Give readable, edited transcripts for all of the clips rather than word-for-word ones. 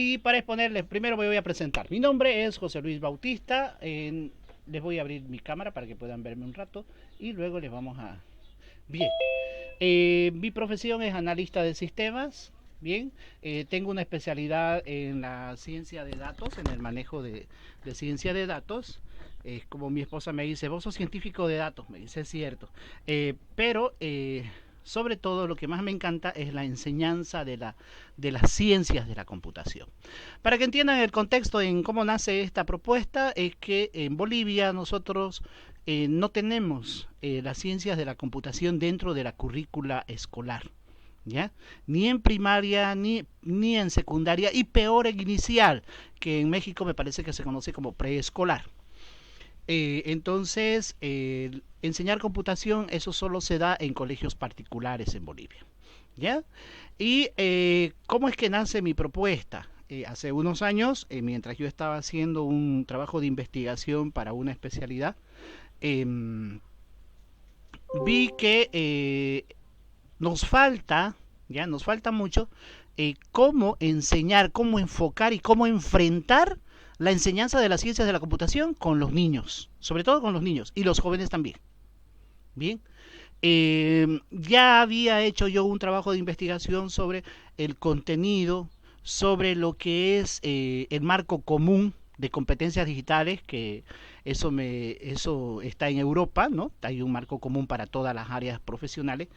Y para exponerles, primero me voy a presentar. Mi nombre es José Luis Bautista. Les voy a abrir mi cámara para que puedan verme un rato y luego les vamos a... Bien, mi profesión es analista de sistemas. Bien, tengo una especialidad en la ciencia de datos, en el manejo de ciencia de datos. Es como mi esposa me dice, vos sos científico de datos, me dice, es cierto. Pero sobre todo lo que más me encanta es la enseñanza de las ciencias de la computación. Para que entiendan el contexto en cómo nace esta propuesta, es que en Bolivia nosotros no tenemos las ciencias de la computación dentro de la currícula escolar. ¿Ya? Ni en primaria, ni en secundaria, y peor en inicial, que en México me parece que se conoce como preescolar. Entonces, enseñar computación, eso solo se da en colegios particulares en Bolivia. ¿Ya? ¿Y cómo es que nace mi propuesta? Hace unos años, mientras yo estaba haciendo un trabajo de investigación para una especialidad, eh, vi que nos falta, ya nos falta mucho, cómo enseñar, cómo enfocar y cómo enfrentar la enseñanza de las ciencias de la computación con los niños, sobre todo con los niños y los jóvenes también. Bien, ya había hecho yo un trabajo de investigación sobre el contenido, sobre lo que es el marco común de competencias digitales, que eso está en Europa, ¿no? Hay un marco común para todas las áreas profesionales.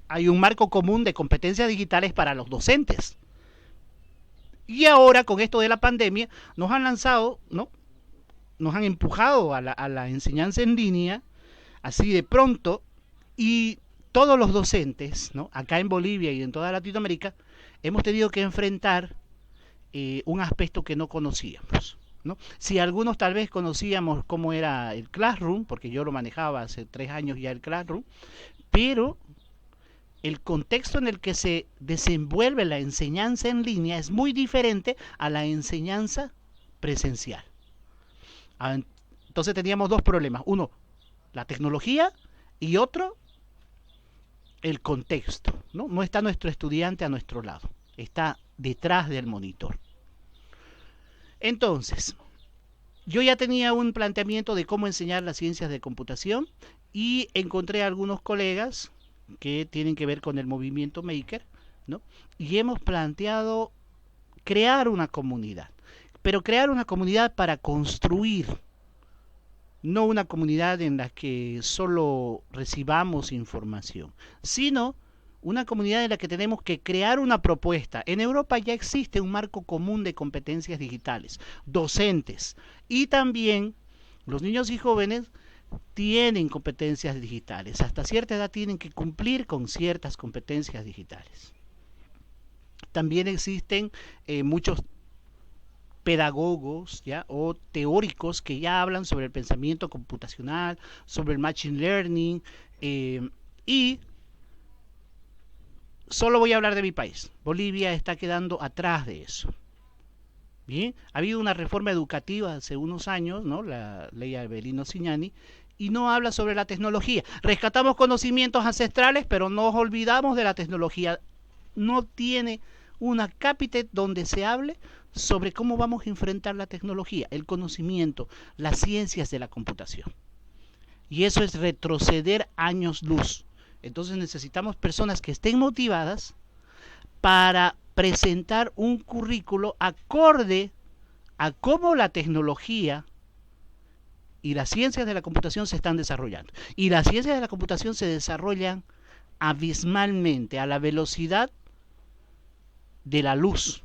Hay un marco común de competencias digitales para los docentes. Y ahora con esto de la pandemia nos han lanzado, ¿no? Nos han empujado a la enseñanza en línea, así de pronto, y todos los docentes, ¿no? Acá en Bolivia y en toda Latinoamérica, hemos tenido que enfrentar un aspecto que no conocíamos. ¿No? Si algunos tal vez conocíamos cómo era el Classroom, porque yo lo manejaba hace 3 años ya el Classroom, pero el contexto en el que se desenvuelve la enseñanza en línea es muy diferente a la enseñanza presencial. Entonces teníamos dos problemas. Uno, la tecnología, y otro, el contexto. No está nuestro estudiante a nuestro lado, está detrás del monitor. Entonces, yo ya tenía un planteamiento de cómo enseñar las ciencias de computación y encontré a algunos colegas que tienen que ver con el movimiento Maker, ¿no? Y hemos planteado crear una comunidad, pero crear una comunidad para construir, no una comunidad en la que solo recibamos información, sino una comunidad en la que tenemos que crear una propuesta. En Europa ya existe un marco común de competencias digitales, docentes, y también los niños y jóvenes tienen competencias digitales. Hasta cierta edad tienen que cumplir con ciertas competencias digitales. También existen muchos pedagogos, ¿ya? O teóricos que ya hablan sobre el pensamiento computacional, sobre el machine learning, y solo voy a hablar de mi país. Bolivia está quedando atrás de eso. Bien, ha habido una reforma educativa hace unos años, ¿no? La ley Avelino Cignani, y no habla sobre la tecnología. Rescatamos conocimientos ancestrales, pero nos olvidamos de la tecnología. No tiene una cápite donde se hable sobre cómo vamos a enfrentar la tecnología, el conocimiento, las ciencias de la computación. Y eso es retroceder años luz. Entonces necesitamos personas que estén motivadas para presentar un currículo acorde a cómo la tecnología y las ciencias de la computación se están desarrollando. Y las ciencias de la computación se desarrollan abismalmente, a la velocidad de la luz.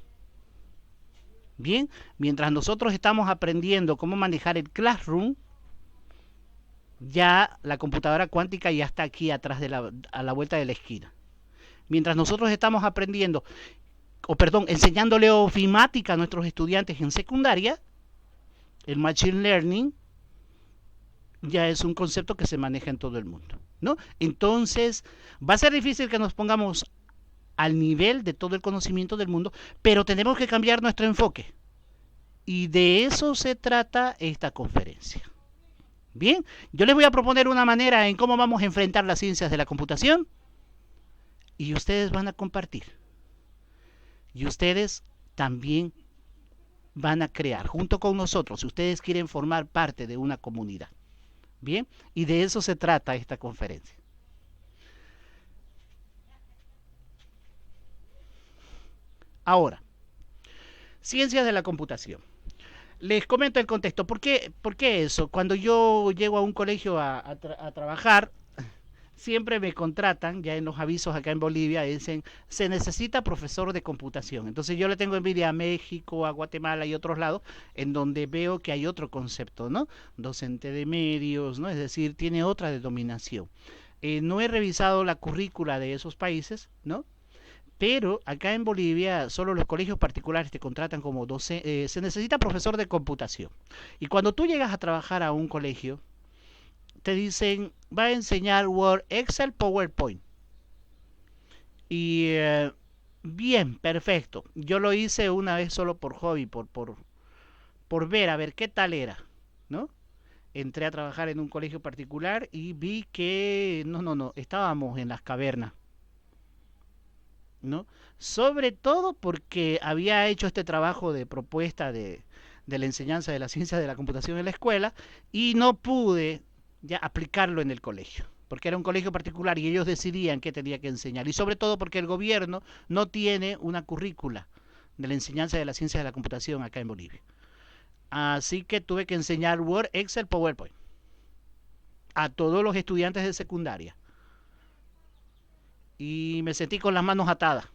Bien, mientras nosotros estamos aprendiendo cómo manejar el Classroom, ya la computadora cuántica ya está aquí atrás a la vuelta de la esquina. Mientras nosotros estamos aprendiendo, enseñándole ofimática a nuestros estudiantes en secundaria, el machine learning ya es un concepto que se maneja en todo el mundo, ¿no? Entonces, va a ser difícil que nos pongamos al nivel de todo el conocimiento del mundo, pero tenemos que cambiar nuestro enfoque. Y de eso se trata esta conferencia. Bien, yo les voy a proponer una manera en cómo vamos a enfrentar las ciencias de la computación y ustedes van a compartir. Y ustedes también van a crear junto con nosotros, si ustedes quieren formar parte de una comunidad. Bien, y de eso se trata esta conferencia. Ahora, ciencias de la computación. Les comento el contexto. ¿Por qué eso? Cuando yo llego a un colegio a trabajar, siempre me contratan, ya en los avisos acá en Bolivia, dicen, se necesita profesor de computación. Entonces yo le tengo envidia a México, a Guatemala y otros lados, en donde veo que hay otro concepto, ¿no? Docente de medios, ¿no? Es decir, tiene otra denominación. No he revisado la currícula de esos países, ¿no? Pero acá en Bolivia solo los colegios particulares te contratan como docente, se necesita profesor de computación. Y cuando tú llegas a trabajar a un colegio, te dicen, va a enseñar Word, Excel, PowerPoint. Y bien, perfecto. Yo lo hice una vez solo por hobby, por ver, a ver qué tal era, ¿no? Entré a trabajar en un colegio particular y vi que no, estábamos en las cavernas, ¿no? Sobre todo porque había hecho este trabajo de propuesta de la enseñanza de la ciencia de la computación en la escuela y no pude ya aplicarlo en el colegio, porque era un colegio particular y ellos decidían qué tenía que enseñar. Y sobre todo porque el gobierno no tiene una currícula de la enseñanza de la ciencia de la computación acá en Bolivia. Así que tuve que enseñar Word, Excel, PowerPoint a todos los estudiantes de secundaria. Y me sentí con las manos atadas.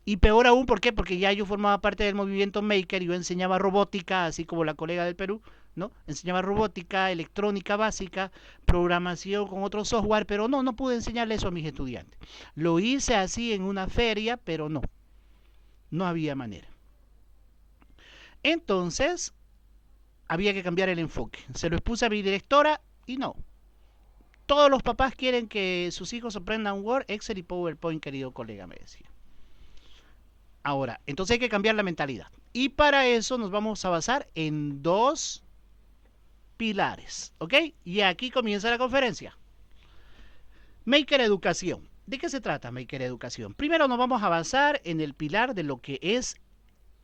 Y peor aún, ¿por qué? Porque ya yo formaba parte del movimiento Maker y yo enseñaba robótica, así como la colega del Perú, ¿no? Enseñaba robótica, electrónica básica, programación con otro software, pero no pude enseñarle eso a mis estudiantes. Lo hice así en una feria, pero no había manera. Entonces, había que cambiar el enfoque. Se lo expuse a mi directora y no. Todos los papás quieren que sus hijos aprendan Word, Excel y PowerPoint, querido colega, me decía. Ahora, entonces hay que cambiar la mentalidad. Y para eso nos vamos a basar en dos pilares, ¿ok? Y aquí comienza la conferencia. Maker Educación. ¿De qué se trata Maker Educación? Primero nos vamos a basar en el pilar de lo que es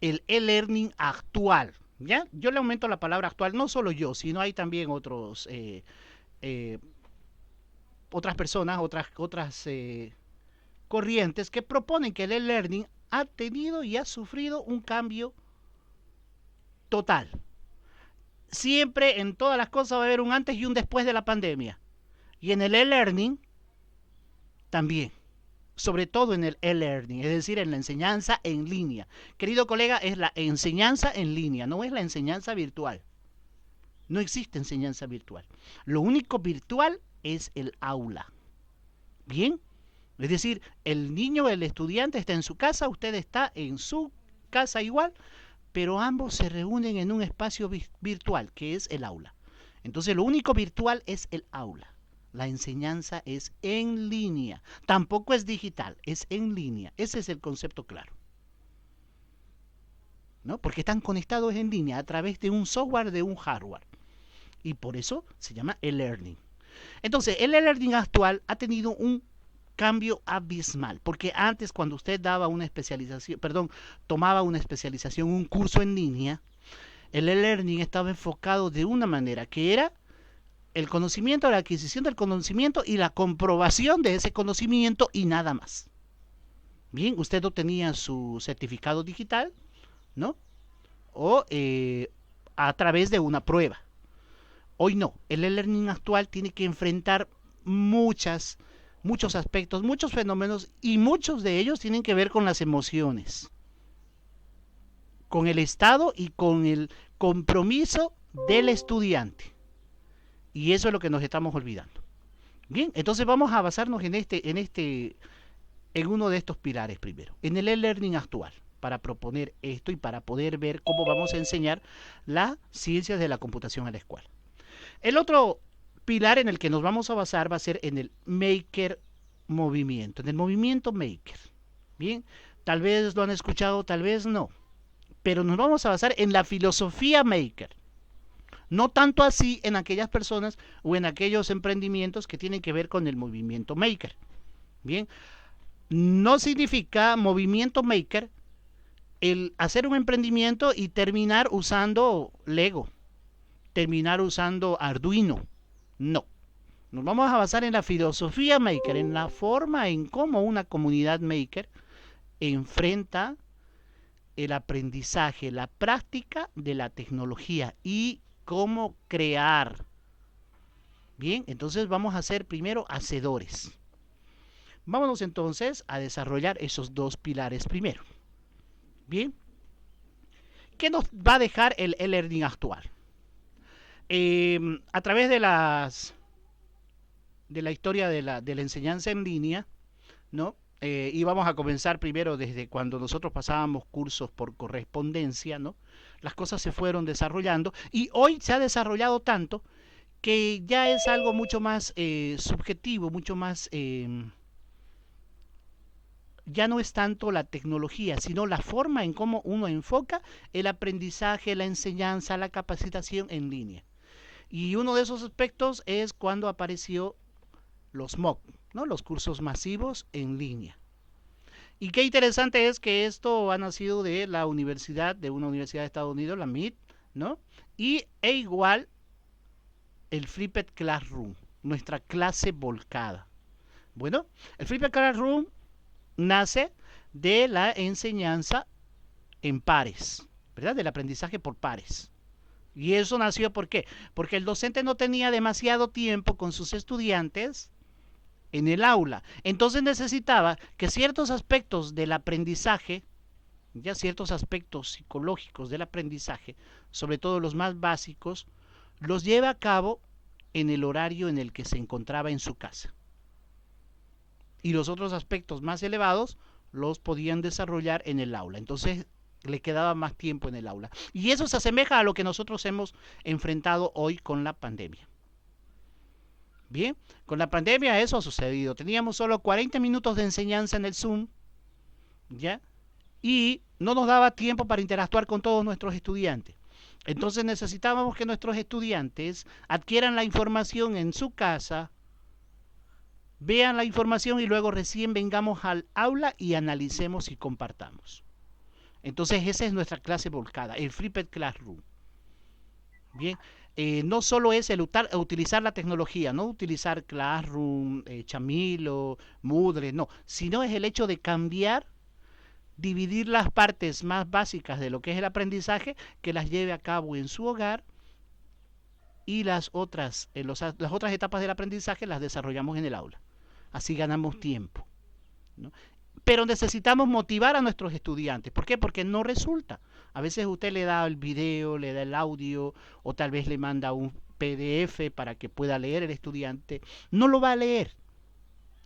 el e-learning actual, ¿ya? Yo le aumento la palabra actual, no solo yo, sino hay también otras personas, otras corrientes que proponen que el e-learning ha tenido y ha sufrido un cambio total. Siempre en todas las cosas va a haber un antes y un después de la pandemia. Y en el e-learning también. Sobre todo en el e-learning, es decir, en la enseñanza en línea. Querido colega, es la enseñanza en línea, no es la enseñanza virtual. No existe enseñanza virtual. Lo único virtual es el aula. ¿Bien? Es decir, el niño, el estudiante está en su casa, usted está en su casa igual, pero ambos se reúnen en un espacio virtual, que es el aula. Entonces, lo único virtual es el aula. La enseñanza es en línea. Tampoco es digital, es en línea. Ese es el concepto claro, ¿no? Porque están conectados en línea a través de un software, de un hardware. Y por eso se llama e-learning. Entonces, el e-learning actual ha tenido un cambio abismal, porque antes cuando usted daba una especialización, tomaba una especialización, un curso en línea, el e-learning estaba enfocado de una manera que era el conocimiento, la adquisición del conocimiento y la comprobación de ese conocimiento y nada más. Bien, usted obtenía su certificado digital, ¿no? O a través de una prueba. Hoy no, el e-learning actual tiene que enfrentar muchos aspectos, muchos fenómenos y muchos de ellos tienen que ver con las emociones, con el estado y con el compromiso del estudiante. Y eso es lo que nos estamos olvidando. Bien, entonces vamos a basarnos en uno de estos pilares primero, en el e-learning actual, para proponer esto y para poder ver cómo vamos a enseñar las ciencias de la computación en la escuela. El otro pilar en el que nos vamos a basar va a ser en el Maker movimiento, en el movimiento Maker. Bien, tal vez lo han escuchado, tal vez no, pero nos vamos a basar en la filosofía Maker. No tanto así en aquellas personas o en aquellos emprendimientos que tienen que ver con el movimiento Maker. Bien, no significa movimiento Maker el hacer un emprendimiento y terminar usando Lego, terminar usando Arduino. No. Nos vamos a basar en la filosofía maker, en la forma en cómo una comunidad maker enfrenta el aprendizaje, la práctica de la tecnología y cómo crear. Bien, entonces vamos a ser primero hacedores. Vámonos entonces a desarrollar esos dos pilares primero. Bien, ¿qué nos va a dejar el e-learning actual? A través de la historia de la enseñanza en línea, ¿no? Y vamos a comenzar primero desde cuando nosotros pasábamos cursos por correspondencia, ¿no? Las cosas se fueron desarrollando y hoy se ha desarrollado tanto que ya es algo mucho más subjetivo, mucho más... ya no es tanto la tecnología, sino la forma en cómo uno enfoca el aprendizaje, la enseñanza, la capacitación en línea. Y uno de esos aspectos es cuando apareció los MOOC, ¿no? Los cursos masivos en línea. Y qué interesante es que esto ha nacido de la universidad, de una universidad de Estados Unidos, la MIT, ¿no? E igual el Flipped Classroom, nuestra clase volcada. Bueno, el Flipped Classroom nace de la enseñanza en pares, ¿verdad? Del aprendizaje por pares. Y eso nació ¿por qué? Porque el docente no tenía demasiado tiempo con sus estudiantes en el aula. Entonces necesitaba que ciertos aspectos del aprendizaje, ya ciertos aspectos psicológicos del aprendizaje, sobre todo los más básicos, los lleve a cabo en el horario en el que se encontraba en su casa. Y los otros aspectos más elevados los podían desarrollar en el aula. Entonces le quedaba más tiempo en el aula. Y eso se asemeja a lo que nosotros hemos enfrentado hoy con la pandemia. Bien, con la pandemia eso ha sucedido. Teníamos solo 40 minutos de enseñanza en el Zoom, ¿ya? Y no nos daba tiempo para interactuar con todos nuestros estudiantes. Entonces necesitábamos que nuestros estudiantes adquieran la información en su casa, vean la información y luego recién vengamos al aula y analicemos y compartamos. Entonces esa es nuestra clase volcada, el Flipped Classroom. Bien, no solo es el utilizar la tecnología, no utilizar Classroom, Chamilo, Moodle, no, sino es el hecho de cambiar, dividir las partes más básicas de lo que es el aprendizaje, que las lleve a cabo en su hogar y las otras etapas del aprendizaje las desarrollamos en el aula. Así ganamos tiempo, ¿no? Pero necesitamos motivar a nuestros estudiantes. ¿Por qué? Porque no resulta. A veces usted le da el video, le da el audio o tal vez le manda un PDF para que pueda leer el estudiante. No lo va a leer,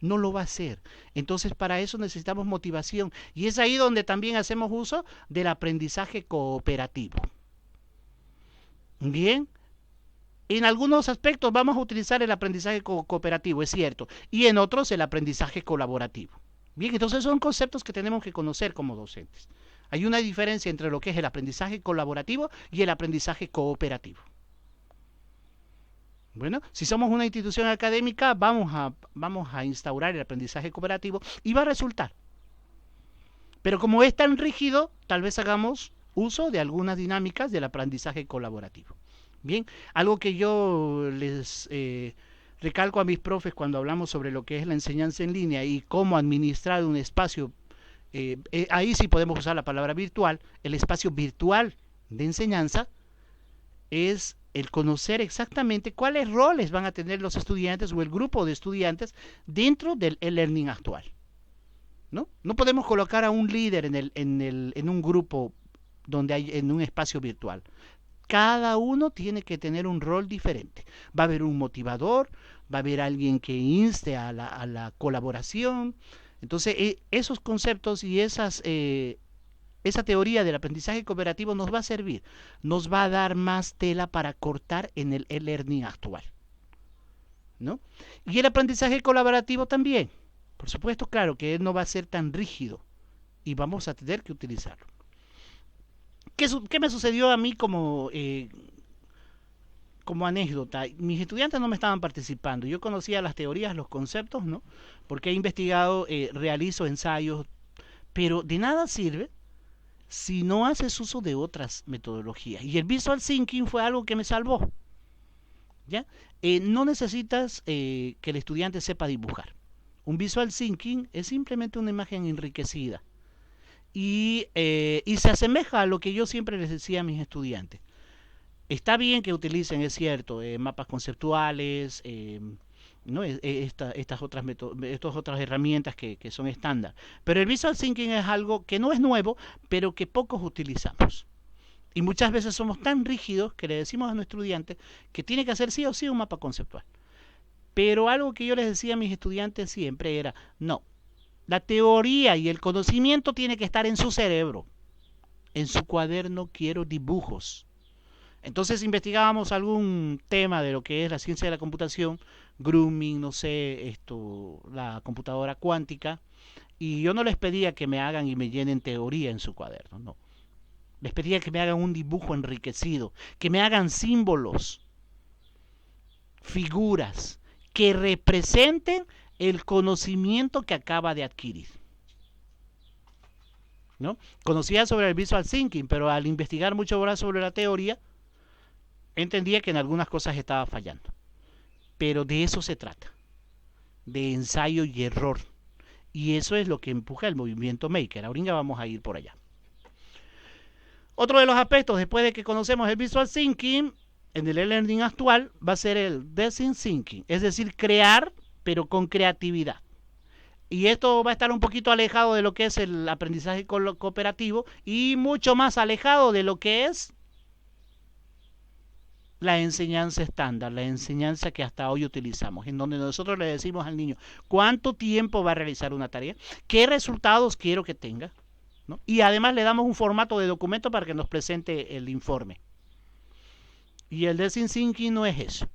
no lo va a hacer. Entonces para eso necesitamos motivación y es ahí donde también hacemos uso del aprendizaje cooperativo. Bien. En algunos aspectos vamos a utilizar el aprendizaje cooperativo, es cierto, y en otros el aprendizaje colaborativo. Bien, entonces son conceptos que tenemos que conocer como docentes. Hay una diferencia entre lo que es el aprendizaje colaborativo y el aprendizaje cooperativo. Bueno, si somos una institución académica, vamos a instaurar el aprendizaje cooperativo y va a resultar. Pero como es tan rígido, tal vez hagamos uso de algunas dinámicas del aprendizaje colaborativo. Bien, algo que yo les recalco a mis profes cuando hablamos sobre lo que es la enseñanza en línea y cómo administrar un espacio, ahí sí podemos usar la palabra virtual, el espacio virtual de enseñanza, es el conocer exactamente cuáles roles van a tener los estudiantes o el grupo de estudiantes dentro del e-learning actual. ¿No? No podemos colocar a un líder en un grupo donde hay en un espacio virtual. Cada uno tiene que tener un rol diferente. Va a haber un motivador, va a haber alguien que inste a la colaboración. Entonces, esos conceptos y esa teoría del aprendizaje cooperativo nos va a servir, nos va a dar más tela para cortar en el e-learning actual, ¿no? Y el aprendizaje colaborativo también. Por supuesto, claro, que él no va a ser tan rígido y vamos a tener que utilizarlo. ¿Qué me sucedió a mí como anécdota? Mis estudiantes no me estaban participando. Yo conocía las teorías, los conceptos, ¿no? Porque he investigado, realizo ensayos, pero de nada sirve si no haces uso de otras metodologías. Y el visual thinking fue algo que me salvó. ¿Ya? No necesitas que el estudiante sepa dibujar. Un visual thinking es simplemente una imagen enriquecida. Y se asemeja a lo que yo siempre les decía a mis estudiantes. Está bien que utilicen, es cierto, mapas conceptuales, ¿no? Estas otras herramientas que son estándar. Pero el visual thinking es algo que no es nuevo, pero que pocos utilizamos. Y muchas veces somos tan rígidos que le decimos a nuestro estudiante que tiene que hacer sí o sí un mapa conceptual. Pero algo que yo les decía a mis estudiantes siempre era, no, la teoría y el conocimiento tiene que estar en su cerebro. En su cuaderno quiero dibujos. Entonces investigábamos algún tema de lo que es la ciencia de la computación, grooming, no sé, la computadora cuántica, y yo no les pedía que me hagan y me llenen teoría en su cuaderno, no. Les pedía que me hagan un dibujo enriquecido, que me hagan símbolos, figuras, que representen el conocimiento que acaba de adquirir. ¿No? Conocía sobre el visual thinking, pero al investigar mucho más sobre la teoría, entendía que en algunas cosas estaba fallando. Pero de eso se trata, de ensayo y error. Y eso es lo que empuja el movimiento maker. Ahorita vamos a ir por allá. Otro de los aspectos, después de que conocemos el visual thinking, en el e-learning actual va a ser el design thinking, es decir, crear, pero con creatividad. Y esto va a estar un poquito alejado de lo que es el aprendizaje cooperativo y mucho más alejado de lo que es la enseñanza estándar, la enseñanza que hasta hoy utilizamos, en donde nosotros le decimos al niño cuánto tiempo va a realizar una tarea, qué resultados quiero que tenga, ¿no? Y además le damos un formato de documento para que nos presente el informe. Y el design thinking no es eso.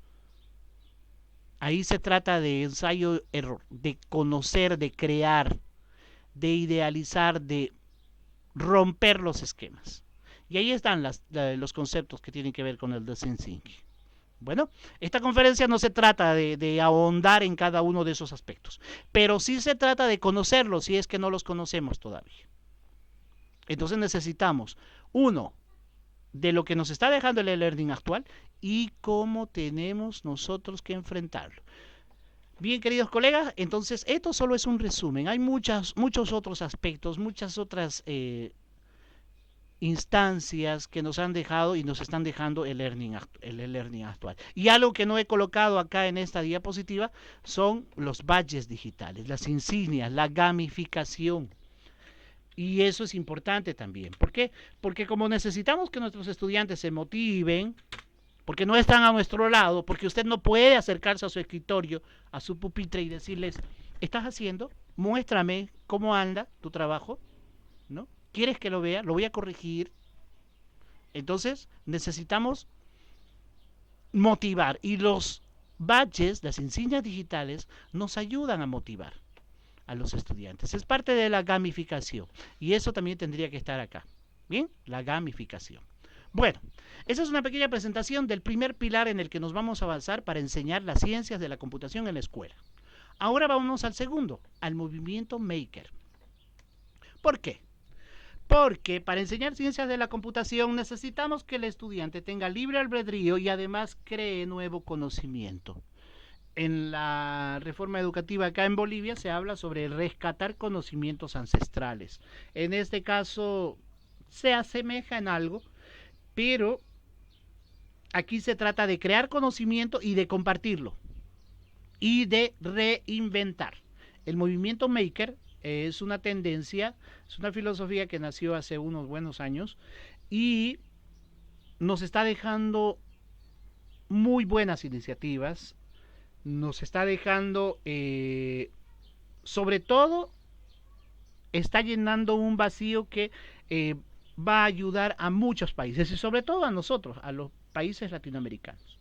Ahí se trata de ensayo-error, de conocer, de crear, de idealizar, de romper los esquemas. Y ahí están los conceptos que tienen que ver con el design thinking. Bueno, esta conferencia no se trata de ahondar en cada uno de esos aspectos, pero sí se trata de conocerlos si es que no los conocemos todavía. Entonces necesitamos, uno, de lo que nos está dejando el e-learning actual y cómo tenemos nosotros que enfrentarlo. Bien, queridos colegas, entonces esto solo es un resumen. Hay muchos otros aspectos, muchas otras instancias que nos han dejado y nos están dejando el e-learning actual. Y algo que no he colocado acá en esta diapositiva son los badges digitales, las insignias, la gamificación. Y eso es importante también. ¿Por qué? Porque como necesitamos que nuestros estudiantes se motiven, porque no están a nuestro lado, porque usted no puede acercarse a su escritorio, a su pupitre y decirles, ¿estás haciendo? Muéstrame cómo anda tu trabajo, ¿no? ¿Quieres que lo vea? Lo voy a corregir. Entonces necesitamos motivar y los badges, las insignias digitales, nos ayudan a motivar a los estudiantes. Es parte de la gamificación y eso también tendría que estar acá. Bien, la gamificación. Bueno, esa es una pequeña presentación del primer pilar en el que nos vamos a avanzar para enseñar las ciencias de la computación en la escuela. Ahora vamos al segundo, al movimiento maker. ¿Por qué? Porque para enseñar ciencias de la computación necesitamos que el estudiante tenga libre albedrío y además cree nuevo conocimiento. En la reforma educativa acá en Bolivia se habla sobre rescatar conocimientos ancestrales. En este caso se asemeja en algo, pero aquí se trata de crear conocimiento y de compartirlo y de reinventar. El movimiento maker es una tendencia, es una filosofía que nació hace unos buenos años y nos está dejando muy buenas iniciativas, nos está dejando, sobre todo, está llenando un vacío que va a ayudar a muchos países y sobre todo a nosotros, a los países latinoamericanos.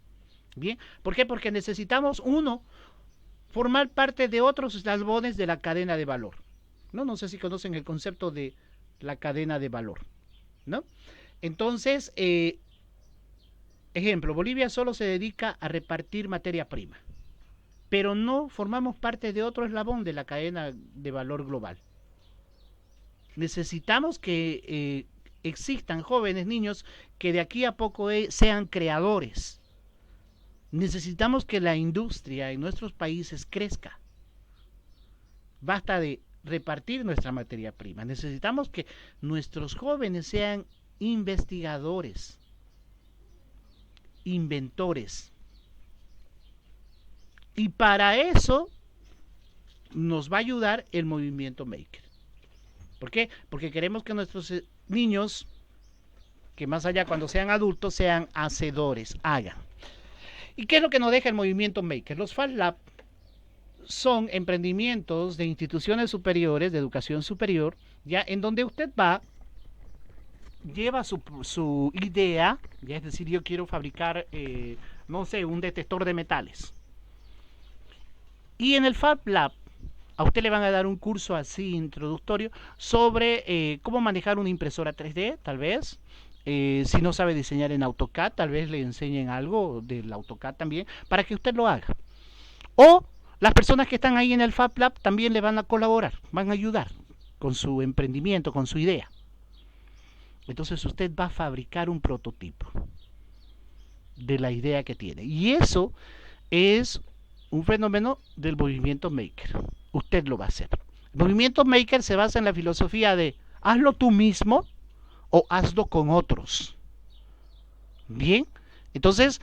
Bien, ¿por qué? Porque necesitamos, uno, formar parte de otros eslabones de la cadena de valor. No sé si conocen el concepto de la cadena de valor, ¿no? Entonces, ejemplo, Bolivia solo se dedica a repartir materia prima, pero no formamos parte de otro eslabón de la cadena de valor global. Necesitamos que existan jóvenes, niños, que de aquí a poco sean creadores. Necesitamos que la industria en nuestros países crezca. Basta de repartir nuestra materia prima. Necesitamos que nuestros jóvenes sean investigadores, inventores. Y para eso nos va a ayudar el movimiento Maker. ¿Por qué? Porque queremos que nuestros niños, que más allá cuando sean adultos, sean hacedores, hagan. ¿Y qué es lo que nos deja el movimiento Maker? Los Fab Lab son emprendimientos de instituciones superiores, de educación superior, ya en donde usted va, lleva su idea, ya es decir, yo quiero fabricar, no sé, un detector de metales. Y en el Fab Lab a usted le van a dar un curso así introductorio sobre cómo manejar una impresora 3D, tal vez. Si no sabe diseñar en AutoCAD, tal vez le enseñen algo del AutoCAD también, para que usted lo haga. O las personas que están ahí en el Fab Lab también le van a colaborar, van a ayudar con su emprendimiento, con su idea. Entonces usted va a fabricar un prototipo de la idea que tiene. Y eso es un fenómeno del movimiento Maker. Usted lo va a hacer. El movimiento Maker se basa en la filosofía de hazlo tú mismo o hazlo con otros. Bien, entonces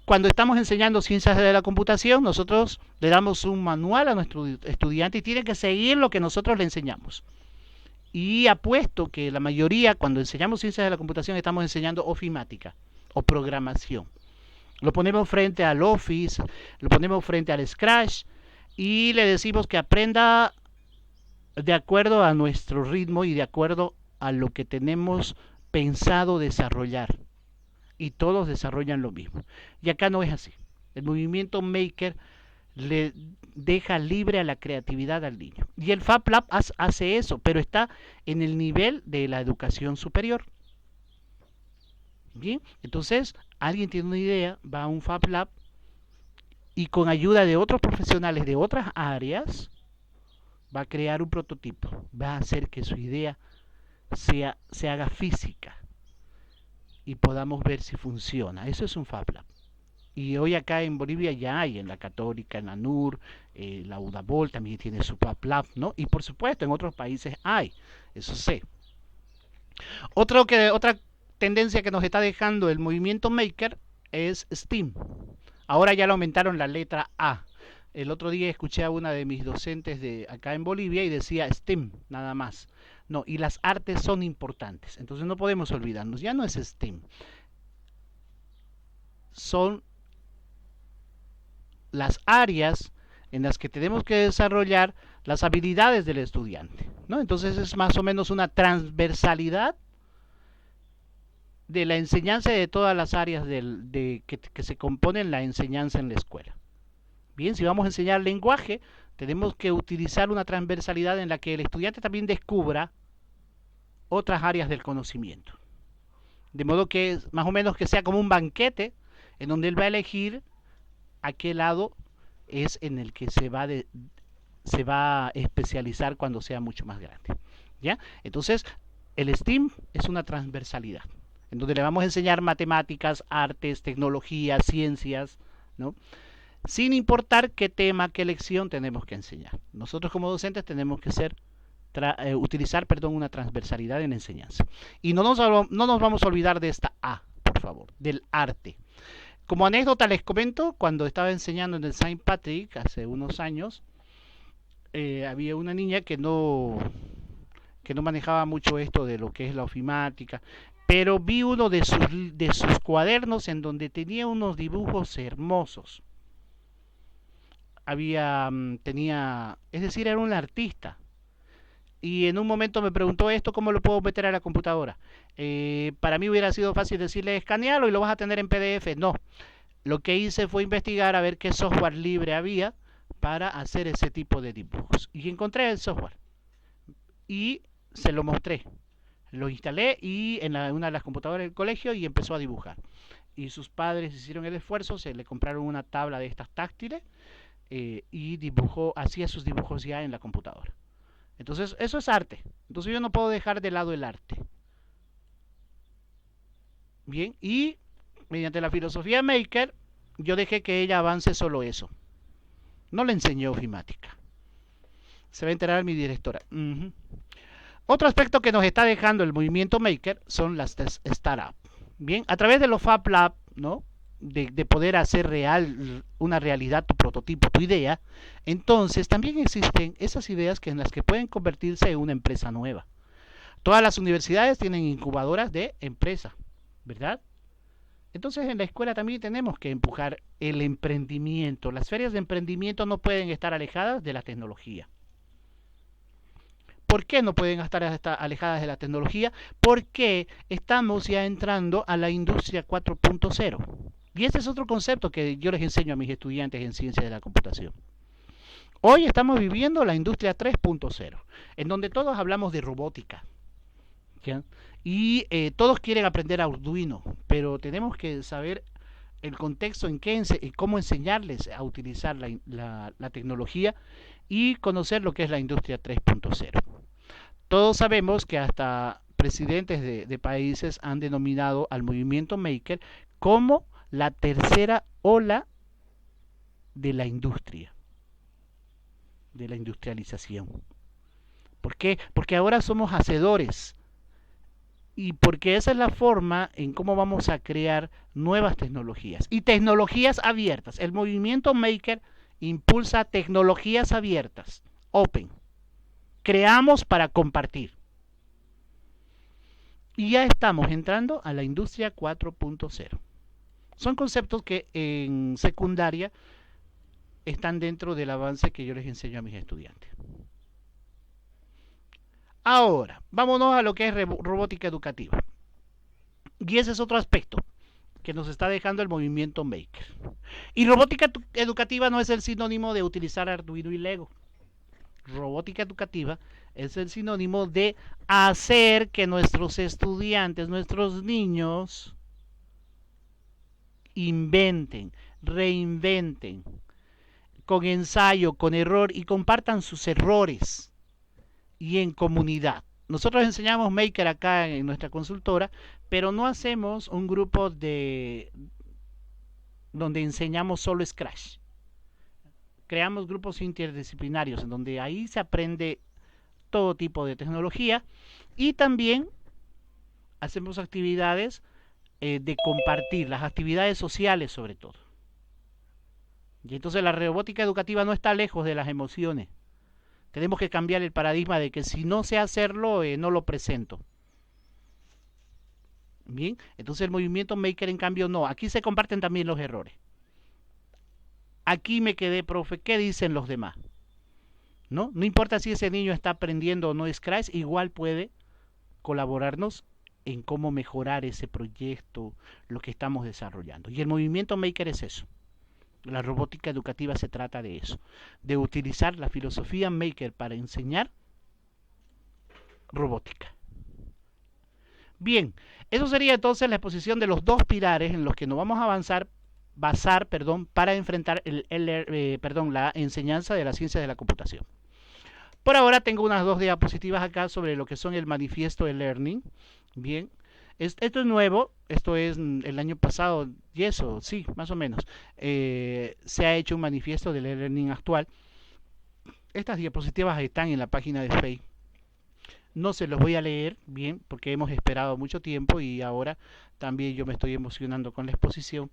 cuando estamos enseñando ciencias de la computación, nosotros le damos un manual a nuestro estudiante y tiene que seguir lo que nosotros le enseñamos. Y apuesto que la mayoría, cuando enseñamos ciencias de la computación, estamos enseñando ofimática o programación. Lo ponemos frente al Office, lo ponemos frente al Scratch y le decimos que aprenda de acuerdo a nuestro ritmo y de acuerdo a lo que tenemos pensado desarrollar. Y todos desarrollan lo mismo. Y acá no es así. El movimiento Maker le deja libre a la creatividad al niño. Y el Fab Lab hace eso, pero está en el nivel de la educación superior. Bien, entonces alguien tiene una idea, va a un Fab Lab y con ayuda de otros profesionales de otras áreas va a crear un prototipo, va a hacer que su idea se haga física y podamos ver si funciona. Eso es un Fab Lab. Y hoy acá en Bolivia ya hay, en la Católica, en la NUR, la UDABOL también tiene su Fab Lab, ¿no? Y por supuesto en otros países hay, eso sé. Otra tendencia que nos está dejando el movimiento Maker es STEAM. Ahora ya le aumentaron la letra A. El otro día escuché a una de mis docentes de acá en Bolivia y decía STEAM, nada más. No, y las artes son importantes. Entonces no podemos olvidarnos. Ya no es STEAM. Son las áreas en las que tenemos que desarrollar las habilidades del estudiante, ¿no? Entonces es más o menos una transversalidad de la enseñanza de todas las áreas que se componen la enseñanza en la escuela. Bien, si vamos a enseñar lenguaje, tenemos que utilizar una transversalidad en la que el estudiante también descubra otras áreas del conocimiento. De modo que más o menos que sea como un banquete en donde él va a elegir a qué lado es en el que se va a especializar cuando sea mucho más grande. ¿Ya? Entonces, el STEAM es una transversalidad, en donde le vamos a enseñar matemáticas, artes, tecnología, ciencias, ¿no? Sin importar qué tema, qué lección tenemos que enseñar. Nosotros como docentes tenemos que utilizar una transversalidad en la enseñanza. Y no nos vamos a olvidar de esta A, por favor, del arte. Como anécdota les comento, cuando estaba enseñando en el Saint Patrick hace unos años, había una niña que no manejaba mucho esto de lo que es la ofimática, pero vi uno de sus cuadernos en donde tenía unos dibujos hermosos. Es decir, era un artista. Y en un momento me preguntó esto, ¿cómo lo puedo meter a la computadora? Para mí hubiera sido fácil decirle, escanealo y lo vas a tener en PDF. No, lo que hice fue investigar a ver qué software libre había para hacer ese tipo de dibujos. Y encontré el software. Y se lo mostré. Lo instalé y en una de las computadoras del colegio y empezó a dibujar. Y sus padres hicieron el esfuerzo, se le compraron una tabla de estas táctiles y hacía sus dibujos ya en la computadora. Entonces, eso es arte. Entonces yo no puedo dejar de lado el arte. Bien, y mediante la filosofía Maker, yo dejé que ella avance solo eso. No le enseñé ofimática. Se va a enterar mi directora. Otro aspecto que nos está dejando el movimiento Maker son las startups. Bien, a través de los Fab Lab, ¿no? De poder hacer real una realidad tu prototipo, tu idea, entonces también existen esas ideas que en las que pueden convertirse en una empresa nueva. Todas las universidades tienen incubadoras de empresa, ¿verdad? Entonces en la escuela también tenemos que empujar el emprendimiento. Las ferias de emprendimiento no pueden estar alejadas de la tecnología. ¿Por qué no pueden estar alejadas de la tecnología? Porque estamos ya entrando a la industria 4.0. Y este es otro concepto que yo les enseño a mis estudiantes en ciencias de la computación. Hoy estamos viviendo la industria 3.0, en donde todos hablamos de robótica. ¿Ya? Y todos quieren aprender Arduino, pero tenemos que saber el contexto en cómo enseñarles a utilizar la tecnología y conocer lo que es la industria 3.0. Todos sabemos que hasta presidentes de países han denominado al movimiento Maker como la tercera ola de la industria, de la industrialización. ¿Por qué? Porque ahora somos hacedores y porque esa es la forma en cómo vamos a crear nuevas tecnologías y tecnologías abiertas. El movimiento Maker impulsa tecnologías abiertas, open. Creamos para compartir. Y ya estamos entrando a la industria 4.0. Son conceptos que en secundaria están dentro del avance que yo les enseño a mis estudiantes. Ahora, vámonos a lo que es robótica educativa. Y ese es otro aspecto que nos está dejando el movimiento Maker. Y robótica educativa no es el sinónimo de utilizar Arduino y Lego. Robótica educativa es el sinónimo de hacer que nuestros estudiantes, nuestros niños, inventen, reinventen, con ensayo, con error y compartan sus errores y en comunidad. Nosotros enseñamos Maker acá en nuestra consultora, pero no hacemos un grupo donde enseñamos solo Scratch. Creamos grupos interdisciplinarios en donde ahí se aprende todo tipo de tecnología y también hacemos actividades de compartir, las actividades sociales sobre todo. Y entonces la robótica educativa no está lejos de las emociones. Tenemos que cambiar el paradigma de que si no sé hacerlo, no lo presento. Bien, entonces el movimiento Maker en cambio no. Aquí se comparten también los errores. Aquí me quedé, profe, ¿qué dicen los demás? No importa si ese niño está aprendiendo o no Scratch, igual puede colaborarnos en cómo mejorar ese proyecto, lo que estamos desarrollando. Y el movimiento Maker es eso. La robótica educativa se trata de eso, de utilizar la filosofía Maker para enseñar robótica. Bien, eso sería entonces la exposición de los dos pilares en los que nos vamos a basar, para enfrentar la enseñanza de las ciencias de la computación. Por ahora tengo unas dos diapositivas acá sobre lo que son el manifiesto de Learning. Bien, esto es nuevo, esto es el año pasado, y eso, sí, más o menos. Se ha hecho un manifiesto del Learning actual. Estas diapositivas están en la página de Facebook. No se los voy a leer bien porque hemos esperado mucho tiempo y ahora también yo me estoy emocionando con la exposición.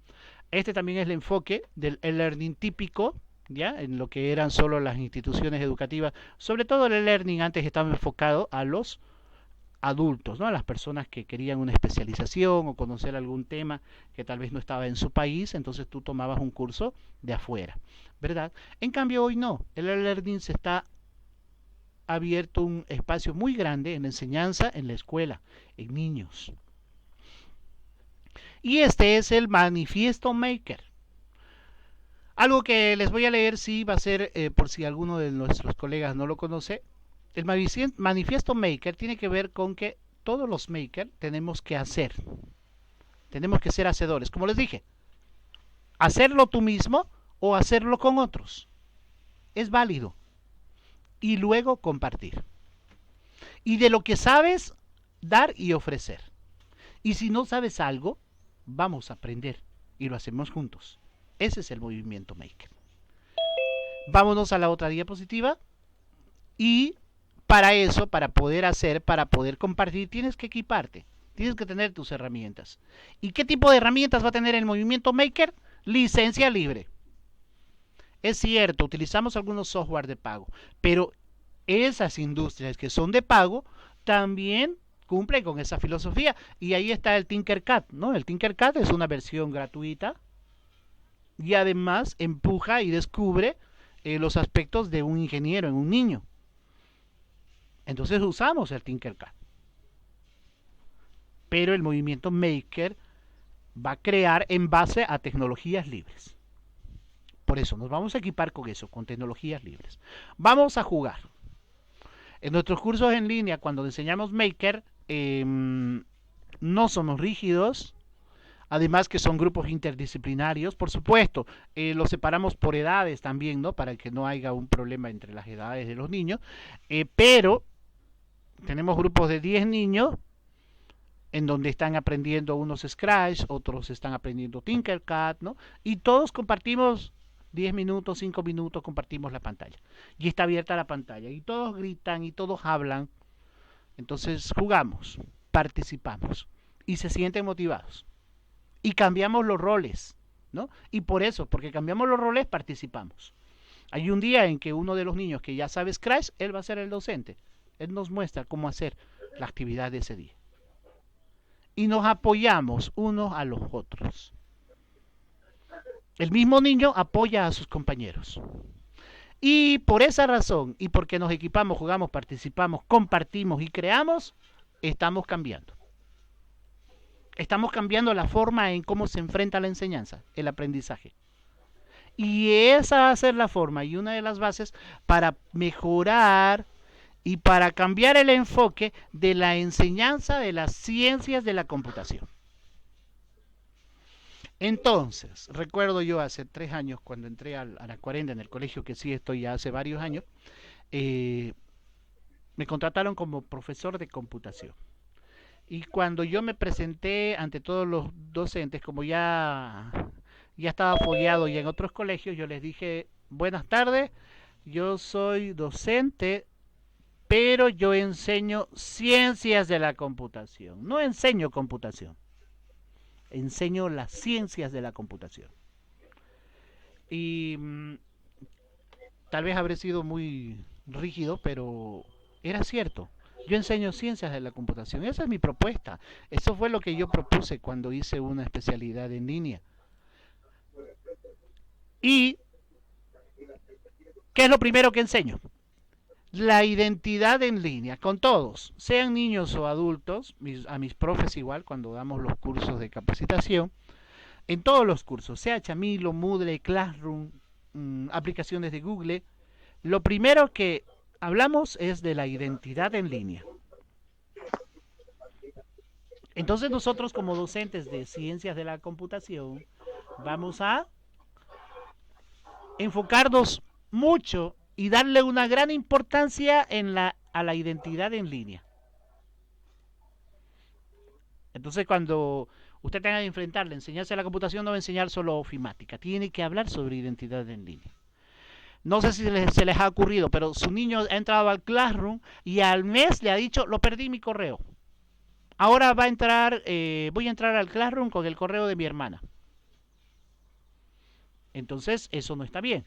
Este también es el enfoque del e-learning típico, ya en lo que eran solo las instituciones educativas. Sobre todo el e-learning antes estaba enfocado a los adultos, ¿no? A las personas que querían una especialización o conocer algún tema que tal vez no estaba en su país, entonces tú tomabas un curso de afuera, ¿verdad? En cambio hoy no, el e-learning se está abierto un espacio muy grande en la enseñanza en la escuela, en niños. Y este es el manifiesto Maker. Algo que les voy a leer, sí, va a ser, por si alguno de nuestros colegas no lo conoce. El manifiesto Maker tiene que ver con que todos los Maker tenemos que hacer. Tenemos que ser hacedores. Como les dije, hacerlo tú mismo o hacerlo con otros. Es válido. Y luego compartir. Y de lo que sabes, dar y ofrecer. Y si no sabes algo, vamos a aprender y lo hacemos juntos. Ese es el movimiento Maker. Vámonos a la otra diapositiva. Y para eso, para poder hacer, para poder compartir, tienes que equiparte. Tienes que tener tus herramientas. ¿Y qué tipo de herramientas va a tener el movimiento Maker? Licencia libre. Es cierto, utilizamos algunos software de pago, pero esas industrias que son de pago también cumplen con esa filosofía. Y ahí está el Tinkercad, ¿no? El Tinkercad es una versión gratuita y además empuja y descubre los aspectos de un ingeniero en un niño. Entonces usamos el Tinkercad. Pero el movimiento Maker va a crear en base a tecnologías libres. Por eso nos vamos a equipar con eso, con tecnologías libres. Vamos a jugar. En nuestros cursos en línea, cuando enseñamos Maker, no somos rígidos. Además que son grupos interdisciplinarios, por supuesto, los separamos por edades también, ¿no? Para que no haya un problema entre las edades de los niños. Pero tenemos grupos de 10 niños en donde están aprendiendo unos Scratch, otros están aprendiendo Tinkercad, ¿no? Y todos compartimos 10 minutos, 5 minutos, compartimos la pantalla. Y está abierta la pantalla. Y todos gritan y todos hablan. Entonces jugamos, participamos y se sienten motivados. Y cambiamos los roles, ¿no? Y por eso, porque cambiamos los roles, participamos. Hay un día en que uno de los niños que ya sabe Scratch, él va a ser el docente. Él nos muestra cómo hacer la actividad de ese día. Y nos apoyamos unos a los otros. El mismo niño apoya a sus compañeros. Y por esa razón, y porque nos equipamos, jugamos, participamos, compartimos y creamos, estamos cambiando. Estamos cambiando la forma en cómo se enfrenta la enseñanza, el aprendizaje. Y esa va a ser la forma y una de las bases para mejorar y para cambiar el enfoque de la enseñanza de las ciencias de la computación. Entonces, recuerdo yo hace 3 años, cuando entré a la 40 en el colegio, que sí estoy ya hace varios años, me contrataron como profesor de computación. Y cuando yo me presenté ante todos los docentes, como ya estaba fogueado y en otros colegios, yo les dije, buenas tardes, yo soy docente, pero yo enseño ciencias de la computación. No enseño computación, enseño las ciencias de la computación. Y tal vez habré sido muy rígido, pero era cierto. Yo enseño ciencias de la computación. Esa es mi propuesta. Eso fue lo que yo propuse cuando hice una especialidad en línea. ¿Y qué es lo primero que enseño? La identidad en línea, con todos, sean niños o adultos, a mis profes igual, cuando damos los cursos de capacitación, en todos los cursos, sea Chamilo, Moodle, Classroom, aplicaciones de Google, lo primero que hablamos es de la identidad en línea. Entonces nosotros como docentes de ciencias de la computación vamos a enfocarnos mucho y darle una gran importancia a la identidad en línea. Entonces cuando usted tenga que enfrentar la enseñanza de la computación, no va a enseñar solo ofimática, tiene que hablar sobre identidad en línea. No sé si se les ha ocurrido, pero su niño ha entrado al Classroom y al mes le ha dicho, lo perdí mi correo. Ahora voy a entrar al Classroom con el correo de mi hermana. Entonces eso no está bien.